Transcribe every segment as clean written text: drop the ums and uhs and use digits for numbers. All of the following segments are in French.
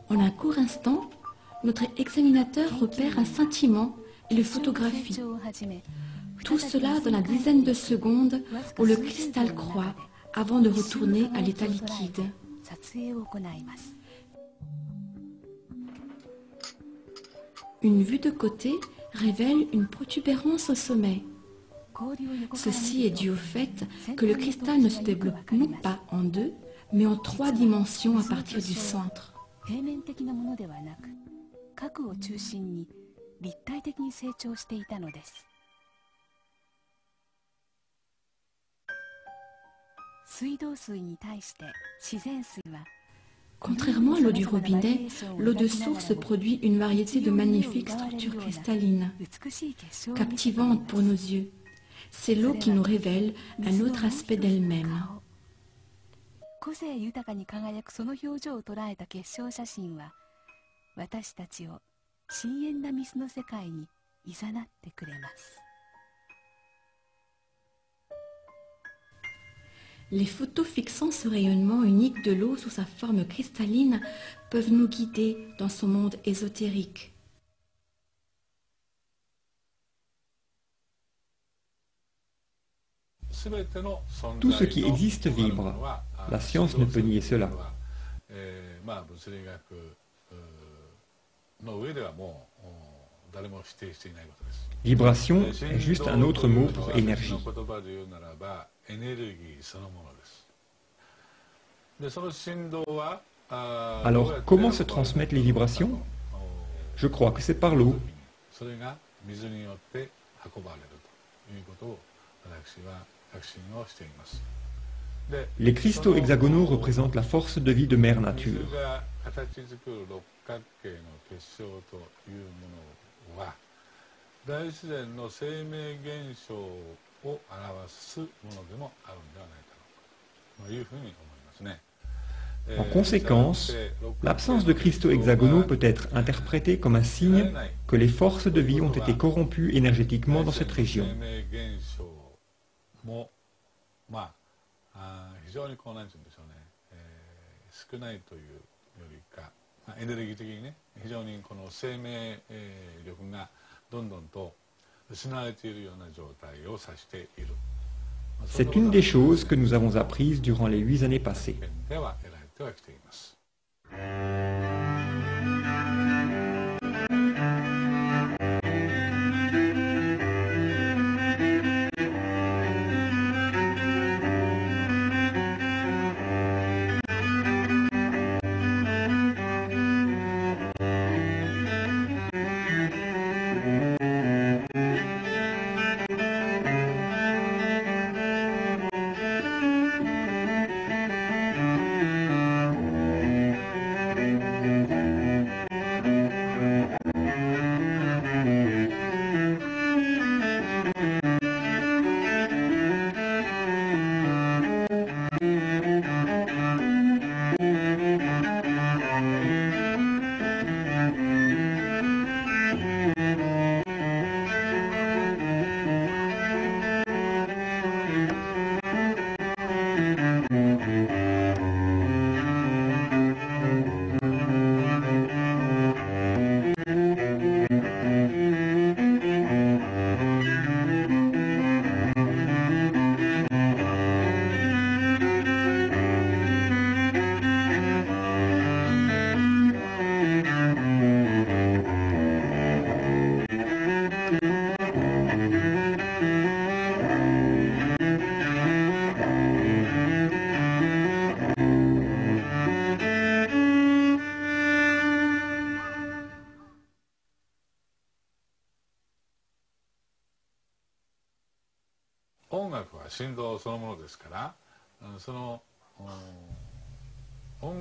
En un court instant, notre examinateur repère un scintillement et le photographie. Tout cela dans la dizaine de secondes où le cristal croît avant de retourner à l'état liquide. Une vue de côté révèle une protubérance au sommet. Ceci est dû au fait que le cristal ne se développe non pas en deux, mais en trois dimensions à partir du centre. Contrairement à l'eau du robinet, l'eau de source produit une variété de magnifiques structures cristallines, captivantes pour nos yeux. C'est l'eau qui nous révèle un autre aspect d'elle-même. Les photos fixant ce rayonnement unique de l'eau sous sa forme cristalline peuvent nous guider dans son monde ésotérique. Tout ce qui existe vibre. La science ne peut nier cela. Vibration est juste un autre mot pour énergie. Alors, comment se transmettent les vibrations? Je crois que c'est par l'eau. Les cristaux hexagonaux représentent la force de vie de Mère Nature. En conséquence, l'absence de cristaux hexagonaux peut être interprétée comme un signe que les forces de vie ont été corrompues énergétiquement dans cette région. C'est une des choses que nous avons apprises durant les 8 années passées.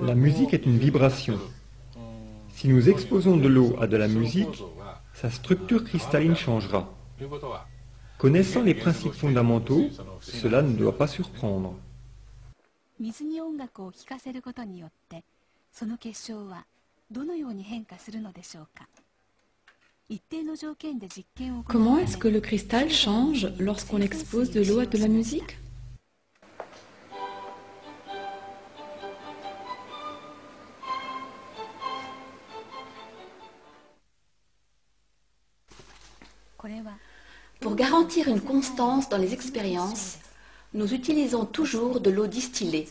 La musique est une vibration. Si nous exposons de l'eau à de la musique, sa structure cristalline changera. Connaissant les principes fondamentaux, cela ne doit pas surprendre. 水に音楽を聴かせることによってその結晶はどのように変化するのでしょうか。一定の条件で実験を行うため Comment est-ce que le cristal change lorsqu'on expose de l'eau à de la musique? Pour garantir une constance dans les expériences, nous utilisons toujours de l'eau distillée.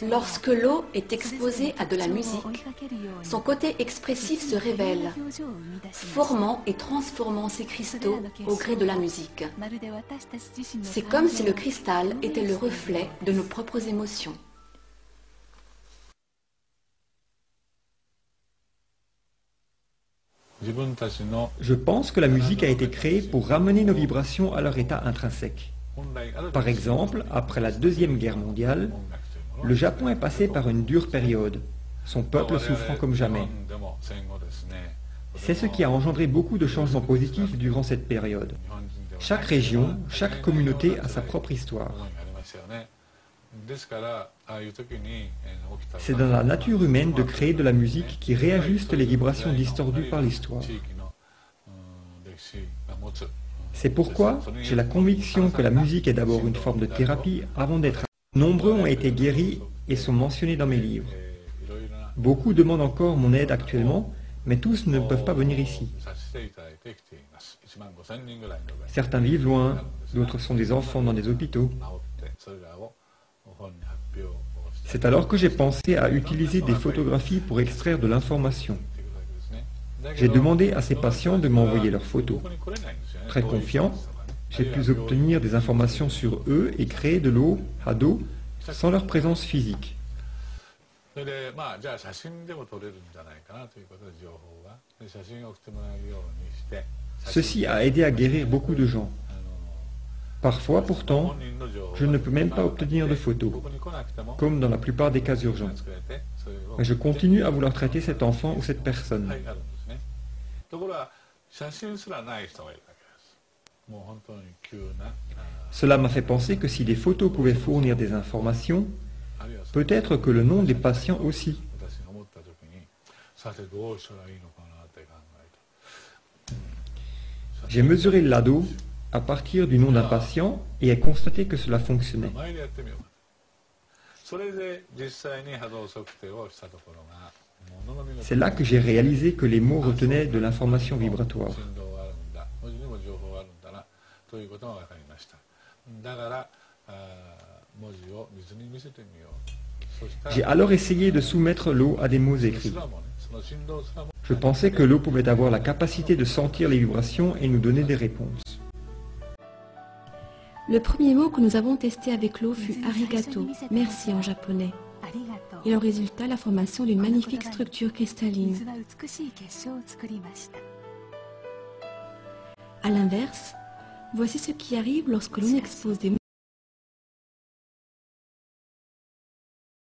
Lorsque l'eau est exposée à de la musique, son côté expressif se révèle, formant et transformant ces cristaux au gré de la musique. C'est comme si le cristal était le reflet de nos propres émotions. Je pense que la musique a été créée pour ramener nos vibrations à leur état intrinsèque. Par exemple, après la Deuxième Guerre mondiale, le Japon est passé par une dure période, son peuple souffrant comme jamais. C'est ce qui a engendré beaucoup de changements positifs durant cette période. Chaque région, chaque communauté a sa propre histoire. C'est dans la nature humaine de créer de la musique qui réajuste les vibrations distordues par l'histoire. C'est pourquoi j'ai la conviction que la musique est d'abord une forme de thérapie avant d'être... Nombreux ont été guéris et sont mentionnés dans mes livres. Beaucoup demandent encore mon aide actuellement, mais tous ne peuvent pas venir ici. Certains vivent loin, d'autres sont des enfants dans des hôpitaux. C'est alors que j'ai pensé à utiliser des photographies pour extraire de l'information. J'ai demandé à ces patients de m'envoyer leurs photos. Très confiant, j'ai pu obtenir des informations sur eux et créer de l'eau à dos sans leur présence physique. Ceci a aidé à guérir beaucoup de gens. Parfois, pourtant, je ne peux même pas obtenir de photos, comme dans la plupart des cas urgents. Mais je continue à vouloir traiter cet enfant ou cette personne. Cela m'a fait penser que si des photos pouvaient fournir des informations, peut-être que le nom des patients aussi. J'ai mesuré l'ADO à partir du nom d'un patient et ai constaté que cela fonctionnait. C'est là que j'ai réalisé que les mots retenaient de l'information vibratoire. J'ai alors essayé de soumettre l'eau à des mots écrits. Je pensais que l'eau pouvait avoir la capacité de sentir les vibrations et nous donner des réponses. Le premier mot que nous avons testé avec l'eau fut arigato, merci en japonais. Il en résulta la formation d'une magnifique structure cristalline. À l'inverse, voici ce qui arrive lorsque l'on expose des mots